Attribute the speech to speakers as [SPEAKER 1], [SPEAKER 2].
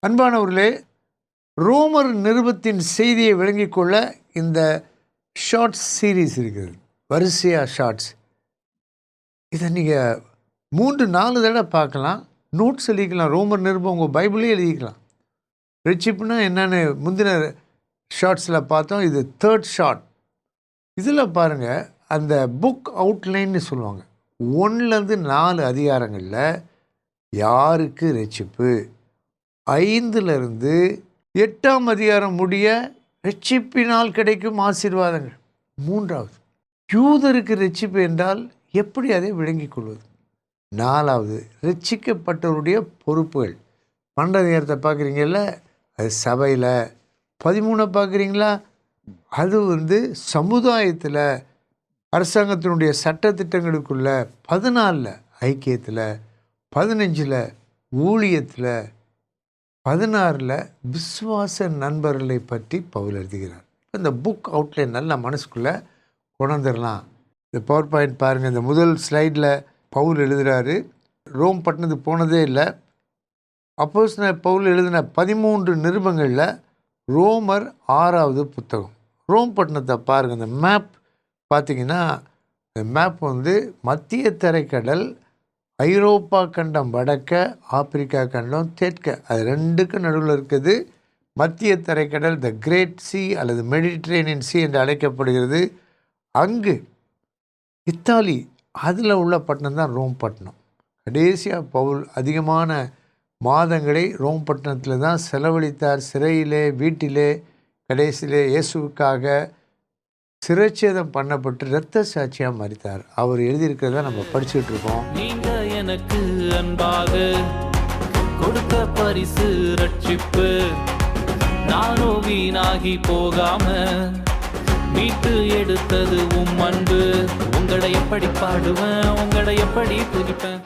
[SPEAKER 1] அன்பானவர்களே, ரோமர் நிருபத்தின் செய்தியை விளங்கிக் கொள்ள இந்த ஷார்ட்ஸ் சீரீஸ் இருக்குது. வரிசையாக ஷார்ட்ஸ். இதை நீங்கள் 3-4 தடவை பார்க்கலாம். நோட்ஸ் எழுதிக்கலாம். ரோமர் நிருபம் உங்கள் பைபிளே எழுதிக்கலாம். ரட்சிப்புனா என்னென்னு முந்தின ஷார்ட்ஸில் பார்த்தோம். இது 3rd ஷார்ட். இதில் பாருங்கள், அந்த புக் அவுட்லைன்னு சொல்லுவாங்க. 1லேருந்து 4 அதிகாரங்களில் யாருக்கு ரட்சிப்பு, 5லிருந்து 8ஆம் அதிகாரம் முடிய ரட்சிப்பினால் கிடைக்கும் ஆசீர்வாதங்கள். 3வது, யூதருக்கு ரட்சிப்பு என்றால் எப்படி அதை விளங்கிக் கொள்வது. 4வது, ரட்சிக்கப்பட்டவருடைய பொறுப்புகள். 12 அதிகாரத்தை பார்க்குறீங்கல்ல, அது சபையில். 13 பார்க்குறீங்களா, அது சமுதாயத்தில், அரசாங்கத்தினுடைய சட்டத்திட்டங்களுக்குள்ள. 14 ஐக்கியத்தில், 15 ஊழியத்தில், 16 விசுவாச நண்பர்களை பற்றி பவுல் எழுதுகிறார். இந்த புக் அவுட்லைன் நல்லா மனசுக்குள்ளே கொண்டுடலாம். இந்த பவர் பாயிண்ட் பாருங்கள். இந்த முதல் ஸ்லைடில் பவுல் எழுதுகிறாரு. ரோம் பட்டணத்துக்கு போனதே இல்லை. அப்போஸ்தலனாகிய பவுல் எழுதின 13 நிருபங்களில் ரோமர் 6வது புத்தகம். ரோம் பட்டணத்தை பாருங்கள். இந்த மேப் பார்த்திங்கன்னா, இந்த மேப் மத்திய தரைக்கடல், ஐரோப்பா கண்டம் வடக்க, ஆப்பிரிக்கா கண்டம் தெற்க, அது 2க்கும் நடுவில் இருக்குது. மத்திய தரைக்கடல் த கிரேட் சி அல்லது மெடிட்ரேனியன் சி என்று அழைக்கப்படுகிறது. அங்கு இத்தாலி, அதில் உள்ள பட்டணம் தான் ரோம் பட்டணம். கடைசியாக பவுல் அதிகமான மாதங்களை ரோம் பட்டணத்தில் தான் செலவழித்தார். சிறையிலே, வீட்டிலே, கடைசியிலே இயேசுவுக்காக சிறைச்சேதம் பண்ணப்பட்டு இரத்த சாட்சியாக மரித்தார். அவர் எழுதியிருக்கிறத நம்ம படிச்சுட்டு இருக்கோம்.
[SPEAKER 2] நீங்க எனக்கு அன்பாக கொடுத்த பரிசு ரட்சிப்பு, நானோ வீணாகி போகாம மீட்டு எடுத்தது உம் அன்பு. உங்களை எப்படி பாடுவேன், உங்களை எப்படி துதிப்பேன்.